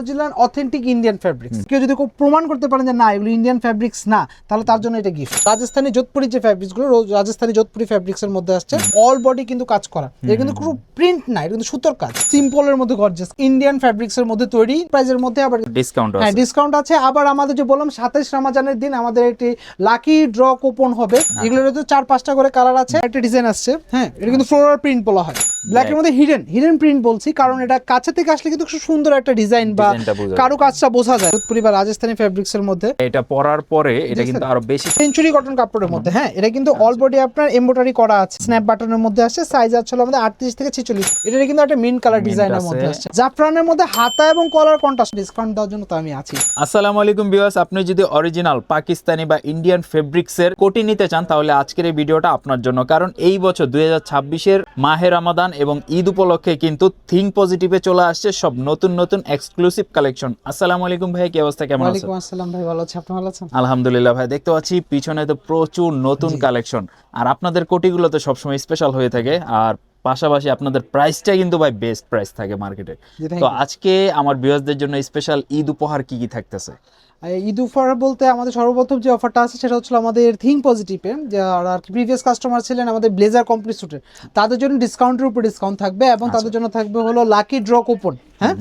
Original authentic Indian fabrics. কেউ যদি প্রমাণ করতে পারেন যে না এগুলো ইন্ডিয়ান ফ্যাব্রিক্স না, তাহলে তার জন্য এটা গিফট। রাজস্থানী যোধপুরি যে ফ্যাব্রিক্স গুলো, রাজস্থানী যোধপুরি ফ্যাব্রিক্স এর মধ্যে আসছে অল বডি কিন্তু কাজ করা। এটা কিন্তু কোনো প্রিন্ট না, এটা কিন্তু সুতোর কাজ, সিম্পল এর মধ্যে গর্জিয়াস ইন্ডিয়ান ফ্যাব্রিক্স এর মধ্যে তৈরি। প্রাইজের মধ্যে আবার ডিসকাউন্ট আছে। হ্যাঁ, ডিসকাউন্ট আছে। আবার আমাদের যে বললাম 27 রমজানের দিন আমাদের একটি লাকি ড্র কুপন হবে। এগুলোর তো 4-5টা করে কালার আছে, একটা ডিজাইন আসছে। হ্যাঁ, এটা কিন্তু ফ্লোরাল প্রিন্ট বলা হয়। ব্ল্যাক এর মধ্যে হিডেন প্রিন্ট বলছি কারণ এটা কাছে থেকে আসলে কিন্তু খুব সুন্দর একটা ডিজাইন বা কারু কাজটা বোঝা যায়। যোধপুরি বা রাজস্থানী ফ্যাব্রিক্স এর মধ্যে এটা পরার পরে এটা কিন্তু আরো বেশি সেঞ্চুরি কটন কাপড়ের মধ্যে। হ্যাঁ, এটা কিন্তু অল বডি আপনার এমব্রয়ডারি করা আছে, স্ন্যাপ বাটনের মধ্যে আসছে। সাইজ আছে আমাদের 38 থেকে 46। এটা কিন্তু একটা মিন্ট কালার ডিজাইনের মধ্যে আসছে, জাফরানের মধ্যে হাতা এবং কলার কন্ট্রাস্ট। ডিসকাউন্ট দেওয়ার জন্য তো আমি আছি। আসসালামু আলাইকুম ভিউয়ার্স, আপনি যদি অরিজিনাল পাকিস্তানি বা ইন্ডিয়ান ফেব্রিক্স এর কোটি নিতে চান তাহলে আজকের এই ভিডিওটা আপনার জন্য। কারণ এই বছর 2026 এর মাহে রমাদান এবং ঈদ উপলক্ষে কিন্তু থিঙ্ক পজিটিভে চলে আসছে সব নতুন নতুন এক্সক্লুসিভ কালেকশন। আসসালামু আলাইকুম ভাই, কি অবস্থা, কেমন আছেন? ওয়ালাইকুম আসসালাম ভাই, ভালো আছি, আপনি ভালো আছেন? আলহামদুলিল্লাহ ভাই। দেখতে পাচ্ছি পিছনে তো প্রচুর নতুন কালেকশন, আর আপনাদের কোটিগুলো তো সবসময় স্পেশাল হয়ে থাকে। আর পাশাপাশি আপনাদের প্রাইসটা কিন্তু ভাই বেস্ট প্রাইস থাকে মার্কেটে। তো আজকে আমার ভিউয়ার্সদের জন্য স্পেশাল ঈদ উপহার কি কি থাকতেছে? ঈদ অফার বলতে আমাদের সর্বপ্রথম যে অফারটা আছে সেটা হচ্ছে আমাদের থিঙ্ক পজিটিভে, যারা প্রিভিয়াস কাস্টমার ছিলেন আমাদের ব্লেজার কমপ্লিট স্যুটের, তাদের জন্য ডিসকাউন্টের উপর ডিসকাউন্ট থাকবে এবং তাদের জন্য থাকবে হলো লাকি ড্র কুপন। হ্যাঁ,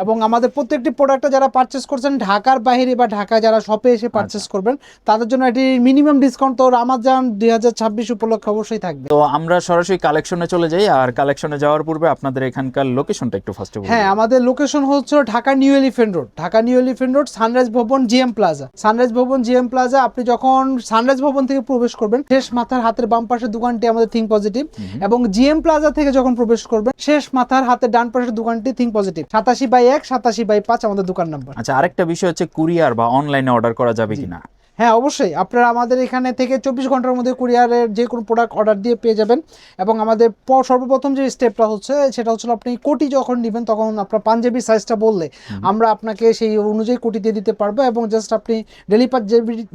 এবং আমাদের প্রত্যেকটি প্রোডাক্টটা যারা পারচেস করছেন ঢাকার বাইরে বা ঢাকায় যারা শপে এসে পারচেস করবেন তাদের জন্য এটি মিনিমাম ডিসকাউন্ট তো রমজান 2026 উপলক্ষে অবশ্যই থাকবে। তো আমরা সরাসরি কালেকশনে চলে যাই, আর কালেকশনে যাওয়ার পূর্বে আপনাদের এখানকার লোকেশনটা একটু ফার্স্টে বলুন। হ্যাঁ, আমাদের লোকেশন হচ্ছে Dhaka new elephant road, Dhaka new elephant road, sunrise ভবন জিএম প্লাজা। সানরাইজ ভবন জিএম প্লাজা, আপনি যখন সানরাইজ ভবন থেকে প্রবেশ করবেন শেষ মাথার হাতের বাম পাশের দোকানটি আমাদের থিঙ্ক পজিটিভ, এবং জিএম প্লাজা থেকে যখন প্রবেশ করবেন শেষ মাথার হাতের ডান পাশের দোকানটি থিঙ্ক পজিটিভ। 87/1 87/5 আমাদের দোকান নাম্বার। আচ্ছা, আরেকটা বিষয় হচ্ছে কুরিয়ার বা অনলাইনে অর্ডার করা যাবে কিনা? হ্যাঁ, অবশ্যই আপনারা আমাদের এখানে থেকে 24 ঘন্টার মধ্যে কুরিয়ারের যে কোনো প্রোডাক্ট অর্ডার দিয়ে পেয়ে যাবেন। এবং আমাদের সর্বপ্রথম যে স্টেপটা হচ্ছে সেটা হচ্ছে আপনি কোটি যখন নেবেন তখন আপনার পাঞ্জাবি সাইজটা বললে আমরা আপনাকে সেই অনুযায়ী কোটি দিয়ে দিতে পারবো, এবং জাস্ট আপনি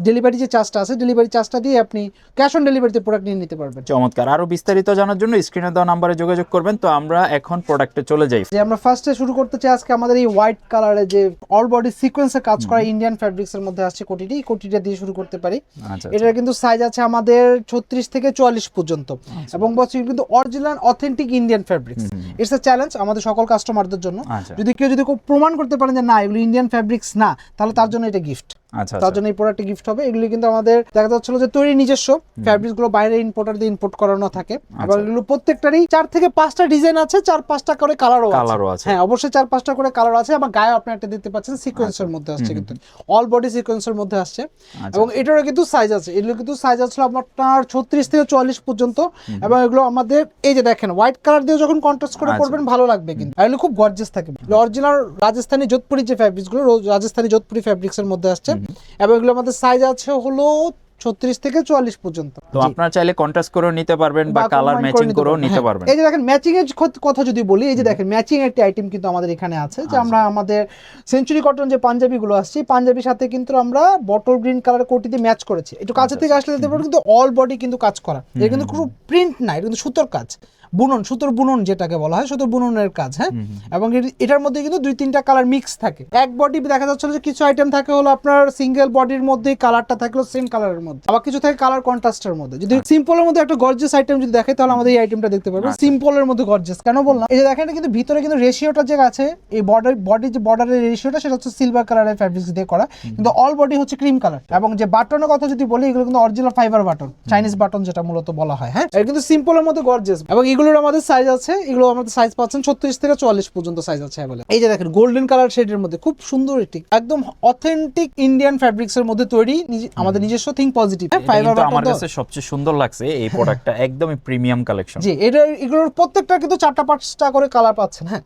ডেলিভারি যে চার্জটা আছে ডেলিভারি চার্জটা দিয়ে আপনি ক্যাশ অন ডেলিভারিতে প্রোডাক্ট নিয়ে নিতে পারবেন। চমৎকার। আরো বিস্তারিত জানার জন্য স্ক্রিনে দেওয়া নম্বরে যোগাযোগ করবেন। তো আমরা এখন প্রোডাক্টে চলে যাই। যে আমরা ফার্স্টে শুরু করতে চাই আজকে আমাদের এই হোয়াইট কালারের যে অল বডি সিকোয়েন্সে কাজ করা ইন্ডিয়ান ফ্যাব্রিক্স এর মধ্যে আসছে কোটিটা দিয়ে শুরু করতে পারি। এটার কিন্তু সাইজ আছে আমাদের 36 থেকে 44 পর্যন্ত, এবং বলছি কিন্তু original authentic Indian fabrics. It's a challenge আমাদের সকল কাস্টমারদের জন্য। যদি কেউ প্রমাণ করতে পারেন যে না এগুলো ইন্ডিয়ান ফ্যাব্রিক্স না, তাহলে তার জন্য এটা গিফট। তার জন্য এই প্রোডাক্টে গিফট হবে। এগুলি কিন্তু আমাদের দেখা যাচ্ছিল যে তৈরি নিজস্ব ফ্যাব্রিক্স গুলো বাইরে ইম্পোর্টার দিয়ে ইম্পোর্ট করানো থাকে, এবং এগুলো প্রত্যেকটারই 4 থেকে 5টা ডিজাইন আছে, 4-5টা করে কালারও আছে। হ্যাঁ, অবশ্যই 4-5টা করে কালার আছে। আবার গায়ে আপনি একটা দিতে পাচ্ছেন সিকোয়েন্সের মধ্যে আসছে, কিন্তু অল বডি সিকোয়েন্সের মধ্যে আসছে। এবং এটারও কিন্তু সাইজ আছে, এগুলো কিন্তু সাইজ আছে আপনার 36 থেকে 44 পর্যন্ত। এবং এগুলো আমাদের এই যে দেখেন হোয়াইট কালার দিয়ে যখন কন্ট্রাস্ট করে পরবেন ভালো লাগবে, কিন্তু এগুলো খুব গর্জিয়াস থাকে। অরিজিনাল রাজস্থানী যোধপুরি যে ফ্যাব্রিক্স গুলো রাজস্থানী যোধপুরি ফ্যাব্রিক্স এর মধ্যে আসছে, এবং এগুলো আমাদের সাইজ আছে হলো 36 থেকে 44 পর্যন্ত। তো আপনারা চাইলে কন্ট্রাস্ট করেও নিতে পারবেন বা কালার ম্যাচিং করেও নিতে পারবেন। এই যে দেখেন ম্যাচিং এর কথা যদি বলি, এই যে দেখেন ম্যাচিং একটা আইটেম কিন্তু আমাদের এখানে আছে, যে আমরা আমাদের সেঞ্চুরি কটন যে পাঞ্জাবি গুলো আসছে পাঞ্জাবির সাথে কিন্তু আমরা বটল গ্রিন কালার কোটি দিয়ে ম্যাচ করেছি। একটু কাছে থেকে আসলে দেখতে পারবেন কিন্তু অল বডি কিন্তু কাজ করা। এটা কিন্তু কোনো প্রিন্ট না, এটা কিন্তু সুতোর কাজ, বুনন, সুতোর বুনন যেটাকে বলা হয়, সুতোর বুননের কাজ। হ্যাঁ, এবং এটার মধ্যে কিন্তু 2-3টা কালার মিক্স থাকে। এক বডি দেখা যাচ্ছে যে কিছু আইটেম থাকে হলো আপনার সিঙ্গেল বডির মধ্যে কালারটা থাকলো সেম কালারের মধ্যে, আবার কিছু থাকে কালার কন্ট্রাস্টের মধ্যে। যদি সিম্পলের মধ্যে একটা গর্জিয়াস আইটেম যদি দেখে তাহলে আমাদের এই আইটেমটা দেখতে পারবেন। সিম্পলের মধ্যে গর্জিয়াস কেন বললাম, এই যে দেখেন কিন্তু ভিতরে কিন্তু রেশিওটা যে আছে, এই বডির যে বর্ডারের রেশিওটা সেটা হচ্ছে সিলভার কালারের ফ্যাব্রিক্স দিয়ে করা, কিন্তু অল বডি হচ্ছে ক্রিম কালার। এবং যে বাটনের কথা যদি বলি, এগুলো কিন্তু original fibre button, Chinese button যেটা মূলত বলা হয়। হ্যাঁ, এটা কিন্তু সিম্পলের মধ্যে গর্জিয়াস। এবং এগুলোর আমাদের সাইজ আছে, এগুলো আমাদের সাইজ পাচ্ছেন 36 থেকে 44 পর্যন্ত সাইজ আছে अवेलेबल। এই যে দেখেন গোল্ডেন কালার শেডের মধ্যে খুব সুন্দর একটি একদম অথেন্টিক ইন্ডিয়ান ফ্যাব্রিক্স এর মধ্যে তৈরি আমাদের নিজস্ব থিঙ্ক পজিটিভ ফাইবার বাটন। আমার কাছে সবচেয়ে সুন্দর লাগছে এই প্রোডাক্টটা, একদমই প্রিমিয়াম কালেকশন। জি, এগুলোর প্রত্যেকটা কিন্তু 4টা 5টা করে কালার পাচ্ছেন। হ্যাঁ,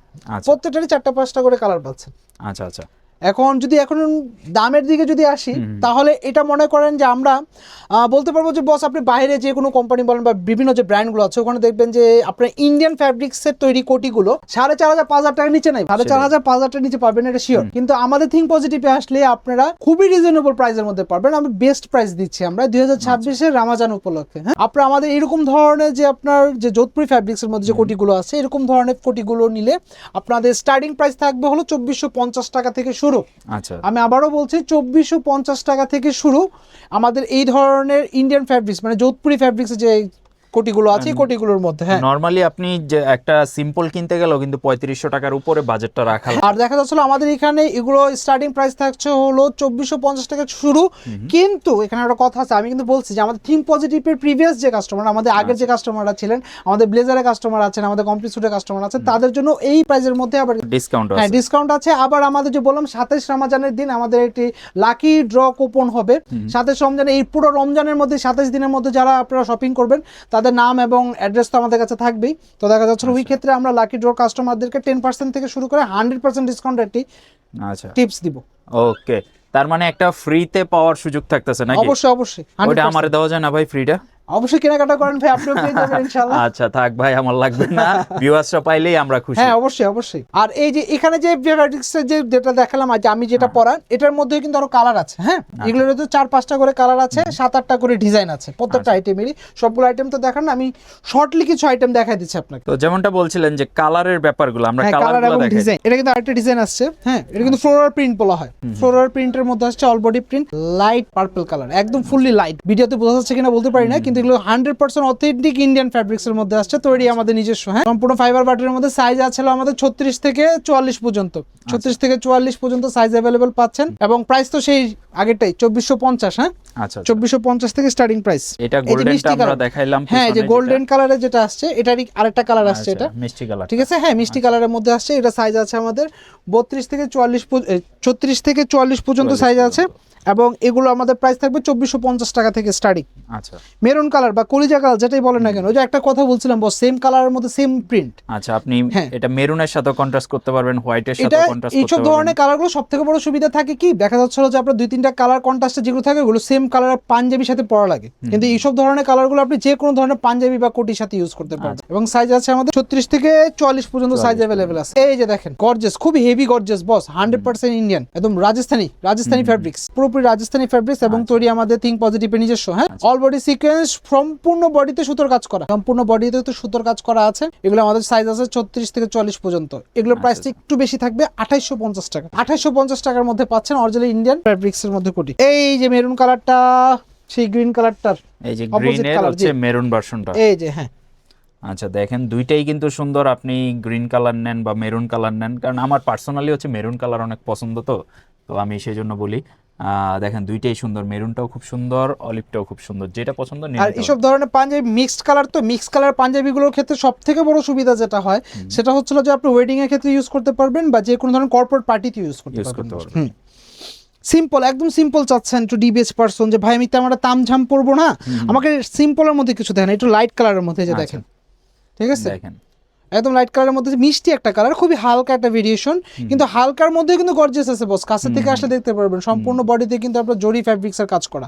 প্রত্যেকটারই 4টা 5টা করে কালার পাচ্ছেন। আচ্ছা আচ্ছা। এখন দামের দিকে যদি আসি, তাহলে এটা মনে করেন যে আমরা বলতে পারবো যে বস আপনি বাইরে যে কোনো কোম্পানি বলেন বা বিভিন্ন যে ব্র্যান্ডগুলো আছে ওখানে দেখবেন যে আপনার ইন্ডিয়ান ফ্যাব্রিক্সের তৈরি কোটিগুলো 4,500-5,000 টাকার নিচে নাই, 4,500-5,000 টাকার নিচে পাবেন, এটা শিওর। কিন্তু আমাদের থিঙ্ক পজিটিভে আসলে আপনারা খুবই রিজনেবল প্রাইসের মধ্যে পাবেন। আমি বেস্ট প্রাইস দিচ্ছি আমরা 2026-এর রামাজান উপলক্ষে। হ্যাঁ, আপনারা আমাদের এরকম ধরনের যে আপনার যে যোধপুরি ফ্যাব্রিক্সের মধ্যে যে কোটিগুলো আছে এরকম ধরনের কোটিগুলো নিলে আপনাদের স্টার্টিং প্রাইস থাকবে হলো 2,450 টাকা থেকে শুরু। আচ্ছা, আমি আবারও বলছি 2,450 টাকা থেকে শুরু আমাদের এই ধরনের ইন্ডিয়ান ফ্যাব্রিক্স, মানে যোধপুরি ফ্যাব্রিক্স যে কোটিগুলো আছে এই কোটিগুলোর মধ্যে। হ্যাঁ, নরমালি আপনি যে একটা সিম্পল কিনতে গেলেও কিন্তু 3500 টাকার উপরে বাজেটটা রাখা লাগে। আর দেখা যাচ্ছিল আমাদের এখানে এগুলো স্টার্টিং প্রাইস থাকছে হলো 2,450 টাকা শুরু। কিন্তু এখানে একটা কথা আছে, আমি কিন্তু বলছি যে আমাদের থিম পজিটিভের প্রিভিয়াস যে কাস্টমার, আমাদের আগের যে কাস্টমাররা ছিলেন, আমাদের ব্লেজারের কাস্টমার আছেন, আমাদের কমপ্লিট সুটের কাস্টমার আছে, তাদের জন্য এই প্রাইসের মধ্যে আবার ডিসকাউন্ট হ্যাঁ আছে। ডিসকাউন্ট আছে। আবার আমাদের যে বললাম 27 রমজানের দিন আমাদের একটি লাকি ড্র কুপন হবে। 27 রমজানে এই পুরো রমজানের মধ্যে 27 দিনের মধ্যে যারা আপনারা শপিং করবেন তাদের নাম এবং অ্যাড্রেস তো আমাদের কাছে থাকবেই। তো দেখা যাচ্ছে ওই ক্ষেত্রে আমরা লাকি ড্র কাস্টমারদেরকে 10% থেকে শুরু করে 100% ডিসকাউন্ট একটি আচ্ছা, টিপস দিব। ওকে, তার মানে একটা ফ্রিতে পাওয়ার সুযোগ থাকতেছে নাকি? অবশ্যই অবশ্যই ওটা 100%। আমারে দেওয়া যায় না ভাই ফ্রিটা? অবশ্যই কেনাকাটা করেন ভাই, আপনিও পেয়ে যাবেন ইনশাআল্লাহ। আচ্ছা থাক ভাই, আমার লাগবে না, ভিউয়ার্সরা পাইলেই আমরা খুশি। হ্যাঁ অবশ্যই অবশ্যই। আর এই যে এখানে যে ফ্যাব্রিক্সের যে যেটা দেখালাম আজ আমি যেটা পরা, এটার মধ্যে কিন্তু আরো কালার আছে। হ্যাঁ, এগুলোর তো 4-5টা করে কালার আছে, 7-8টা করে ডিজাইন আছে প্রত্যেকটা আইটেমেরই। সবগুলো আইটেম তো দেখান না, আমি শর্টলি কিছু আইটেম দেখাই দিচ্ছি আপনাকে। তো যেমনটা বলছিলেন যে কালারের ব্যাপারগুলো, আমরা হ্যাঁ, কালার কালারগুলো এবং দেখাই। ডিজাইন, এটা কিন্তু আরেকটা ডিজাইন আসছে। হ্যাঁ, এটা কিন্তু ফ্লোরাল প্রিন্ট বলা হয়। ফ্লোরাল প্রিন্টের মধ্যে আসছে all body print, light purple colour, একদম ফুললি লাইট। ভিডিওতে বোঝা যাচ্ছে কিনা বলতে পারি না, কিন্তু এগুলো 100% অথেন্টিক ইন্ডিয়ান ফ্যাব্রিক্স এর মধ্যে আসছে, তৈরি আমাদের নিজস্ব। হ্যাঁ, সম্পূর্ণ ফাইবার বাটারের মধ্যে সাইজ আছে আমাদের 36 থেকে 44 পর্যন্ত। 36 থেকে 44 পর্যন্ত সাইজ अवेलेबल পাচ্ছেন এবং প্রাইস তো সেই আগেরটাই 2,450। হ্যাঁ, আচ্ছা, 2,450 থেকে স্টার্টিং প্রাইস। এটা গোল্ডেনটা আমরা দেখাইলাম। হ্যাঁ, এই যে গোল্ডেন কালারের যেটা আসছে এটারই আরেকটা কালার আসছে, এটা মিষ্টি কালার। ঠিক আছে। হ্যাঁ, মিষ্টি কালারের মধ্যে আসছে। এটা সাইজ আছে আমাদের 32 থেকে 34 থেকে 44 পর্যন্ত সাইজ আছে এবং এগুলো আমাদের প্রাইস থাকবে 2,450 টাকা থেকে স্টার্টিং। আচ্ছা, মেরুন কালার বা কলিজা কালার যেটাই বলেন না কেন, ওই যে একটা কথা বলছিলাম বস, সেম কালারের মধ্যে সেম প্রিন্ট। আচ্ছা, আপনি এটা মেরুনের সাথে কন্ট্রাস্ট করতে পারবেন, হোয়াইটের সাথে এটা কন্ট্রাস্ট করতে এইসব পারবেন। ধরনের কালারগুলো সবথেকে বড় সুবিধা থাকে কি, দেখা যাচ্ছিল যে আপনার 2-3টা কালার কন্ট্রাস্টে যেগুলো থাকে ওগুলো সেম কালারের পাঞ্জাবির সাথে পরা লাগে, কিন্তু এইসব ধরনের কালারগুলো আপনি যে কোনো ধরনের পাঞ্জাবি বা কোটির সাথে ইউজ করতে পারবেন। এবং সাইজ আছে আমাদের 36 থেকে 44 পর্যন্ত সাইজ अवेलेबल আছে। এই যে দেখেন গর্জিয়াস, খুবই হেভি গর্জিয়াস বস, 100% ইন্ডিয়ান, একদম রাজস্থানি ফ্যাব্রিক্স, পুরোপুরি রাজস্থানি ফ্যাব্রিক্স এবং তৈরি আমাদের থিঙ্ক পজিটিভের নিজস্ব। হ্যাঁ, অল বডি সিকোয়েন্স, সম্পূর্ণ বডিতে সুতোর কাজ করা, সম্পূর্ণ বডিতে তো সুতোর কাজ করা আছে। এগুলো আমাদের সাইজ আছে 36 থেকে 44 পর্যন্ত। এগুলোর প্রাইসটা একটু বেশি থাকবে 2,850 টাকা। 2,850 টাকার মধ্যে পাচ্ছেন অরিজিনাল ইন্ডিয়ান ফ্যাব্রিক্স এর মধ্যে কোটি। এই যে মেরুন কালারটা, সেই গ্রিন কালারটার, এই যে গ্রিনের হচ্ছে মেরুন ভার্সনটা। এই যে হ্যাঁ, আচ্ছা দেখেন দুইটাই কিন্তু সুন্দর। আপনি গ্রিন কালার নেন বা মেরুন কালার নেন, কারণ আমার পার্সোনালি হচ্ছে মেরুন কালার অনেক পছন্দ, তো আমি সেই জন্য বলি। দেখেন দুইটাই সুন্দর, মেরুনটাও খুব সুন্দর, অলিভটাও খুব সুন্দর, যেটা পছন্দ নিন। আর এইসব ধরনের পাঞ্জাবি মিক্সড কালার, তো মিক্সড কালার পাঞ্জাবিগুলোর ক্ষেত্রে সব থেকে বড় সুবিধা যেটা হয় সেটা হচ্ছিল যে আপনি ওয়েডিং এর ক্ষেত্রে ইউজ করতে পারবেন বা যে কোনো ধরনের কর্পোরেট পার্টিতে ইউজ করতে পারবেন। সিম্পল, একদম সিম্পল চাচ্ছেন একটু ডিবিএস পারসন যে ভাই আমি তেমন একটা তামঝাম পরবো না, আমাকে সিম্পলের মধ্যে কিছু দেখেন, একটু লাইট কালারের মধ্যে যে দেখেন, ঠিক আছে, দেখেন একদম লাইট কালারের মধ্যে মিষ্টি একটা কালার, খুবই হালকা একটা ভেরিয়েশন, কিন্তু হালকার মধ্যে কিন্তু গর্জিয়াস আছে বস। কাছে থেকে আসলে দেখতে পারবেন সম্পূর্ণ বডিতে কিন্তু আপনার জরি ফ্যাব্রিক্স এর কাজ করা,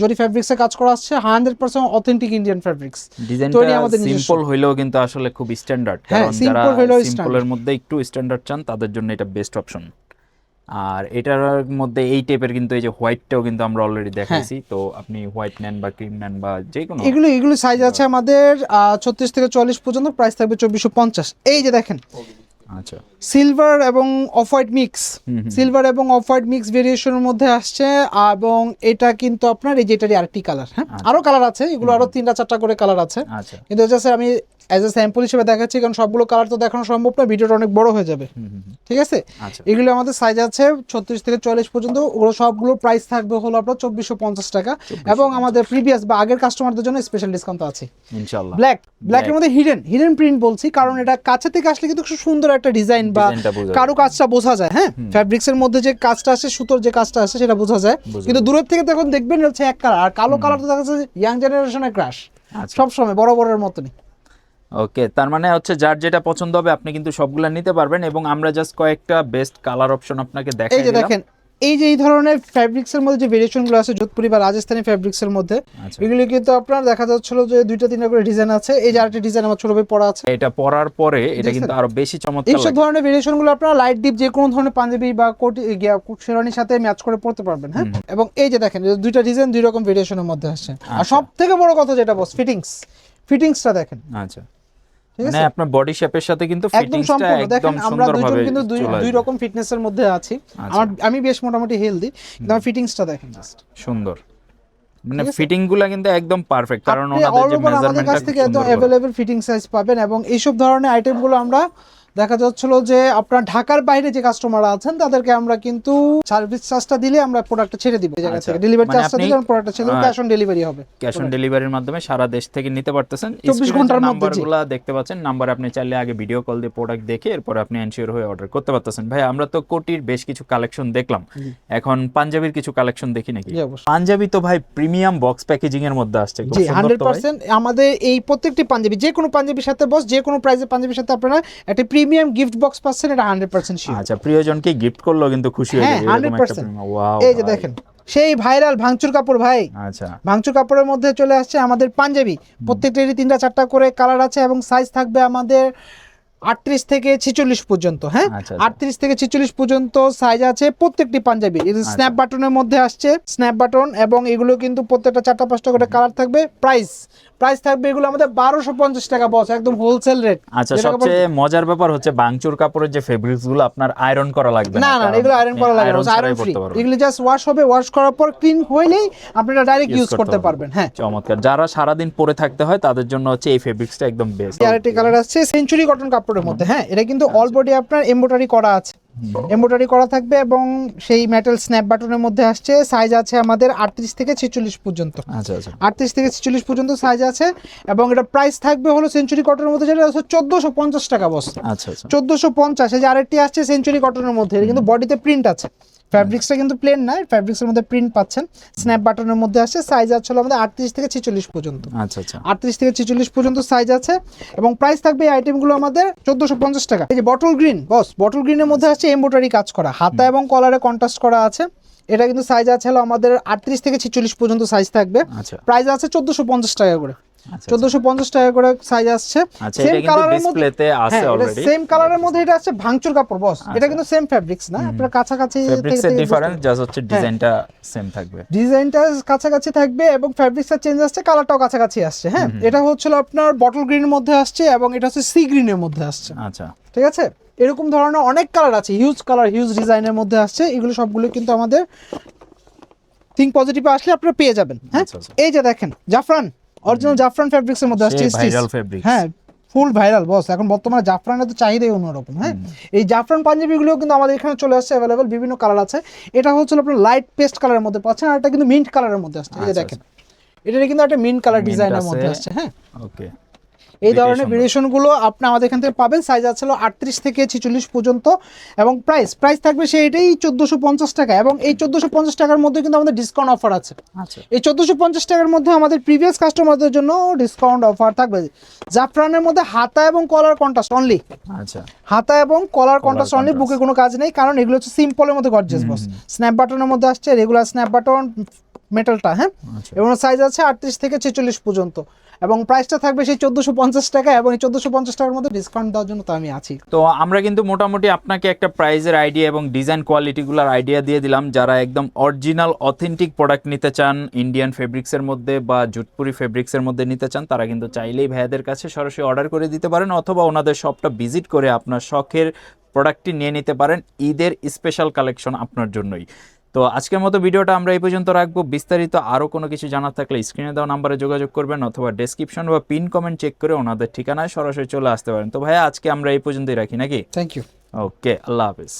জরি ফ্যাব্রিক্স এর কাজ করা আসছে 100% অথেন্টিক ইন্ডিয়ান ফ্যাব্রিক্স। ডিজাইনটা সিম্পল হইলেও কিন্তু আসলে খুব স্ট্যান্ডার্ড, কারণ যারা সিম্পলের মধ্যে একটু স্ট্যান্ডার্ড চান তাদের জন্য এটা বেস্ট অপশন। আর এটার মধ্যে এই টাইপের কিন্তু এই যে হোয়াইটটাও কিন্তু আমরা অলরেডি দেখাইছি, তো আপনি হোয়াইট নেন বা ক্রিম নেন বা যে কোনো, এগুলো সাইজ আছে আমাদের 36 থেকে 44 পর্যন্ত, প্রাইস থাকবে 2,450। এই যে দেখেন, আচ্ছা সিলভার এবং অফ হোয়াইট মিক্স, সিলভার এবং অফ হোয়াইট মিক্স ভেরিয়েশনের মধ্যে আসছে এবং এটা কিন্তু আপনার এই যেটারই আরেকটি কালার। হ্যাঁ, আরো কালার আছে, এগুলো আরো 3-4টা করে কালার আছে, কিন্তু জাস্ট আমি অ্যাজ এ স্যাম্পল হিসেবে দেখাচ্ছি, কারণ সবগুলো কালার তো দেখানো সম্ভব না, ভিডিওটা অনেক বড় হয়ে যাবে। ঠিক আছে, এগুলো আমাদের সাইজ আছে 36 থেকে 44 পর্যন্ত, ওগুলো সবগুলো প্রাইস থাকবে হলো আপনার 2,450 টাকা এবং আমাদের প্রিভিয়াস বা আগের কাস্টমারদের জন্য স্পেশাল ডিসকাউন্ট আছে ইনশাআল্লাহ। ব্ল্যাকের মধ্যে হিডেন প্রিন্ট বলছি, কারণ এটা কাছে থেকে আসলে কিন্তু খুব সুন্দর একটা ডিজাইন বা কারো কাজটা বোঝা যায়। হ্যাঁ, ফ্যাব্রিক্স এর মধ্যে যে কাজটা আছে, সুতোর যে কাজটা আছে সেটা বোঝা যায়, কিন্তু দূরের থেকে তখন দেখবেন হচ্ছে এক কালার, আর কালো কালার তো দেখা যাচ্ছে ইয়াং জেনারেশনের ক্রাশ সবসময় বড় বড়ের মতনই। ওকে, তার মানে হচ্ছে যার যেটা পছন্দ হবে আপনি কিন্তু সবগুলা নিতে পারবেন, এবং আমরা জাস্ট কয়েকটা বেস্ট কালার অপশন আপনাকে এই দেখাই যে দিলাম। দেখেন, এই যে এই ধরনের ফ্যাব্রিক্স এর মধ্যে যে ভেরিয়েশন গুলো আছে যোধপুরি বা রাজস্থানি ফ্যাব্রিক্স এর মধ্যে, আচ্ছা, এগুলি কিন্তু আপনার দেখা যাচ্ছিল যে 2-3টা করে ডিজাইন আছে। এই যে আরেকটা ডিজাইন আমার ছোট ভাই পরা আছে। এটা পরার পরে এটা কিন্তু আরো বেশি চমৎকার এইসব লাগে। ধরনের ভেরিয়েশন গুলো আপনারা লাইট ডিপ যে কোনো ধরনের পাঞ্জাবি বা কোটি শেরওয়ানির সাথে ম্যাচ করে পড়তে পারবেন। হ্যাঁ, এবং এই যে দেখেন দুইটা ডিজাইন দুই রকম ভেরিয়েশনের মধ্যে আসছে। আর আচ্ছা। সব থেকে বড় কথা যেটা বস, ফিটিংসটা দেখেন। আচ্ছা, ঠিক মানে আছে, আপনার বডি শেপের সাথে কিন্তু একদম ফিটিংসটা সম্পূর্ণ। একদম দেখেন আমরা দুইজন সুন্দরভাবে কিন্তু দুই চলে দুই আসবে। রকম ফিটনেসের মধ্যে আছি। আচ্ছা। আমি বেশ মোটামুটি হেলদি, কিন্তু আমার ফিটিংসটা দেখেন জাস্ট সুন্দর, মানে ঠিক আছে? ফিটিং গুলা কিন্তু একদম পারফেক্ট, কারণ আপনি ওনাদের all যে over আমাদের কাছ মেজারমেন্টটা থেকে একদম অ্যাভেলেবল ফিটিং সাইজ পাবেন। এবং এইসব ধরনের আইটেমগুলো আমরা দেখা যাচ্ছিল যে আপনার ঢাকার বাইরে যে কাস্টমাররা আছেন তাদেরকে আমরা কিন্তু সার্ভিস চার্জটা দিলে আমরা প্রোডাক্টটা ছেড়ে দিব। এই জায়গা আচ্ছা, থেকে ডেলিভারি মানে চার্জটা আপনি, দিলে আমরা প্রোডাক্টটা ছেড়ে দিব, ক্যাশ অন ডেলিভারি হবে। ক্যাশ অন ডেলিভারির মাধ্যমে সারা দেশ থেকে নিতে পারতেছেন। 24 ঘন্টার মধ্যে, নাম্বারগুলো দেখতে পাচ্ছেন, নাম্বার আপনি চাইলে আগে ভিডিও কল দিয়ে প্রোডাক্ট দেখে এরপর আপনি এনশিওর হয়ে অর্ডার করতে পারতেছেন। ভাই আমরা তো কোটির বেশ কিছু কালেকশন দেখলাম, এখন পাঞ্জাবির কিছু কালেকশন দেখি নাকি? জি, অবশ্যই। পাঞ্জাবি তো ভাই প্রিমিয়াম বক্স প্যাকেজিং এর মধ্যে আসছে, খুব জি, সুন্দর তো ভাই। 100% আমাদের এই প্রত্যেকটি পাঞ্জাবি, যে কোনো পাঞ্জাবির সাথে বস, যে কোনো প্রাইসের পাঞ্জাবির সাথে আপনারা একটা প্রিমিয়াম গিফট বক্স পাচ্ছেন, এটা 100% শিওর। আচ্ছা, প্রিয়জনকে গিফট করলেও কিন্তু খুশি হয়ে হ্যাঁ, যাবে এরকম একটা 100%। premium। ওয়াও এই যে ভাই। দেখেন সেই ভাইরাল ভাঙচুর কাপড় ভাই, আচ্ছা, ভাঙচুর কাপড়ের মধ্যে চলে আসছে আমাদের পাঞ্জাবি। প্রত্যেকটারই 3টা-4টা করে কালার আছে এবং সাইজ থাকবে আমাদের 38 থেকে 46 পর্যন্ত। হ্যাঁ, আচ্ছা, আচ্ছা। 38 থেকে 46 পর্যন্ত সাইজ আছে প্রত্যেকটি পাঞ্জাবি। স্ন্যাপ বাটনের মধ্যে আসছে, স্ন্যাপ বাটন, এবং এগুলো কিন্তু প্রত্যেকটা 4টা-5টা করে কালার থাকবে। প্রাইস থাকবে এগুলো আমাদের 1250 টাকা বস, একদম হোলসেল রেট। আচ্ছা, সবচেয়ে মজার ব্যাপার হচ্ছে ভাঙচুর কাপড়ের যে ফেব্রিক্স গুলো আপনার আয়রন করা লাগবে না, কারণ এগুলো আয়রন আপনি করা লাগবে না, ছাড়াই আয়রন ফ্রি। পরতে পারবেন। এগুলো জাস্ট ওয়াশ হবে, ওয়াশ করার পর ক্লিন হইলেই আপনারা ডাইরেক্ট ইউজ করতে পারবেন। হ্যাঁ, চমৎকার, যারা সারাদিন পরে থাকতে হয় তাদের জন্য হচ্ছে এই ফেব্রিক্সটা একদম বেস্ট। আরেকটি কালার আছে সেঞ্চুরি কটন কাপড়ের মধ্যে। হ্যাঁ, এটা কিন্তু অল বডি আপনার এমব্রয়ডারি করা আছে, এমব্রয়ডারি করা থাকবে এবং সেই মেটাল স্ন্যাপ বাটনের মধ্যে আসছে। সাইজ আছে আমাদের 38 থেকে 46 পর্যন্ত। আচ্ছা, আচ্ছা, 38 থেকে 46 পর্যন্ত সাইজ আছে, এবং এটা প্রাইস থাকবে হলো সেঞ্চুরি কটনের মধ্যে যেটা হচ্ছে 1450 টাকা বস। আচ্ছা, আচ্ছা, 1450। এই যে আরেকটি আসছে সেঞ্চুরি কটনের মধ্যে, এটা কিন্তু বডিতে প্রিন্ট আছে, ফ্যাব্রিক্সটা কিন্তু প্লেন না, ফ্যাব্রিক্সের মধ্যে প্রিন্ট পাচ্ছেন। স্ন্যাপ বাটনের মধ্যে আসছে, সাইজ আছে হলো আমাদের 38 থেকে 46 পর্যন্ত। আচ্ছা, আচ্ছা, 38 থেকে 46 পর্যন্ত সাইজ আছে, এবং প্রাইস থাকবে এই আইটেমগুলো আমাদের 1450 টাকা। এই যে বটল গ্রিন বস, বটল গ্রিনের মধ্যে আছে এমব্রয়ডারি কাজ করা, হাতা এবং কলারে কন্ট্রাস্ট করা আছে। এটা কিন্তু সাইজ আছে হলো আমাদের 38 থেকে 46 পর্যন্ত সাইজ থাকবে। আচ্ছা, প্রাইস আছে 1450 টাকা করে। আচ্ছা, 1450 টাকা করে সাইজ আসছে। আচ্ছা, এটা কিন্তু ডিসপ্লেতে আছে অলরেডি। সেম কালারের মধ্যে এটা আছে ভাঙচুর কাপড় বস। এটা কিন্তু সেম ফ্যাব্রিক্স না, আপনার কাছাকাছি ফেব্রিক্সের ডিফারেন্স জাস্ট হচ্ছে ডিজাইনটা সেম থাকবে, ডিজাইনটা কাছাকাছি থাকবে এবং ফ্যাব্রিক্সটা চেঞ্জ আসছে, কালারটাও কাছাকাছি আসছে। হ্যাঁ, এটা হচ্ছিল আপনার বটল গ্রিনের মধ্যে আসছে এবং এটা হচ্ছে সি গ্রিনের মধ্যে আসছে। আচ্ছা, ঠিক আছে, এরকম ধরনের অনেক কালার আছে, হিউজ কালার, হিউজ ডিজাইনের মধ্যে আসছে। এগুলো সবগুলো কিন্তু আমাদের থিঙ্ক পজিটিভে আসলে আপনারা পেয়ে যাবেন। হ্যাঁ, আচ্ছা, আচ্ছা। এই যে দেখেন জাফরান, অরিজিনাল জাফরান ফ্যাব্রিক্সের মধ্যে আসছে, ভাইরাল ফেব্রিক্স। হ্যাঁ, ফুল ভাইরাল বস। এখন বর্তমানে জাফরানের তো চাহিদাই অন্যরকম। হ্যাঁ, এই জাফরান পাঞ্জাবিগুলো কিন্তু আমাদের এখানে চলে আসছে অ্যাভেলেবল, বিভিন্ন কালার আছে। এটা হচ্ছে আপনার লাইট পেস্ট কালারের মধ্যে পাচ্ছেন, আর এটা কিন্তু মিন্ট কালারের মধ্যে আসছে। এই যে আচ্ছা, দেখেন, এটা কিন্তু একটা মিন্ট কালার ডিজাইনের আছে। মধ্যে আসছে। হ্যাঁ, ওকে, এই ধরনের ভেরিয়েশনগুলো আপনি আমাদের এখান থেকে পাবেন। সাইজ আছে 38 থেকে 46 পর্যন্ত, এবং প্রাইস থাকবে সেইটাই 1450 টাকা। এবং এই 1450 টাকার মধ্যে কিন্তু আমাদের ডিসকাউন্ট অফার আছে। আচ্ছা, এই 1450 টাকার মধ্যে আমাদের প্রিভিয়াস কাস্টমারদের জন্য ডিসকাউন্ট অফার থাকবে। জাফরানের মধ্যে হাতা এবং কলার কন্ট্রাস্ট অনলি, আচ্ছা, হাতা এবং কলার কন্ট্রাস্ট অনলি, contrast। বুকে কোনো কাজ নেই, কারণ এগুলো হচ্ছে সিম্পলের মধ্যে গর্জিয়াস বস। স্ন্যাপ বাটনের মধ্যে আসছে, রেগুলার স্ন্যাপ বাটন মেটালটা। হ্যাঁ, আচ্ছা। এবং সাইজ আছে 38 থেকে 46 পর্যন্ত, এবং প্রাইসটা থাকবে সেই 1450 টাকা। এবং এই 1450 টাকার মধ্যে ডিসকাউন্ট দেওয়ার জন্য তো আমি আছি। তো আমরা কিন্তু মোটামুটি আপনাকে একটা প্রাইজের আইডিয়া এবং ডিজাইন কোয়ালিটিগুলোর আইডিয়া দিয়ে দিলাম। যারা একদম অরিজিনাল অথেন্টিক প্রোডাক্ট নিতে চান, ইন্ডিয়ান ফেব্রিক্সের মধ্যে বা জুটপুরি ফেব্রিক্সের মধ্যে নিতে চান, তারা কিন্তু চাইলেই ভাইয়াদের কাছে সরাসরি অর্ডার করে দিতে পারেন, অথবা ওনাদের শপটা ভিজিট করে আপনার শখের প্রোডাক্টটি নিয়ে নিতে পারেন। ঈদের স্পেশাল কালেকশন আপনার জন্যই। তো আজকের মতো ভিডিওটা আমরা এই পর্যন্ত রাখবো। বিস্তারিত আরও কোনো কিছু জানার থাকলে স্ক্রিনে দেওয়া নাম্বারে যোগাযোগ করবেন, অথবা ডেসক্রিপশন বা পিন কমেন্ট চেক করে ওনাদের ঠিকানায় সরাসরি চলে আসতে পারেন। তো ভাইয়া আজকে আমরা এই পর্যন্তই রাখি নাকি? Thank you. ওকে, আল্লাহ হাফিজ।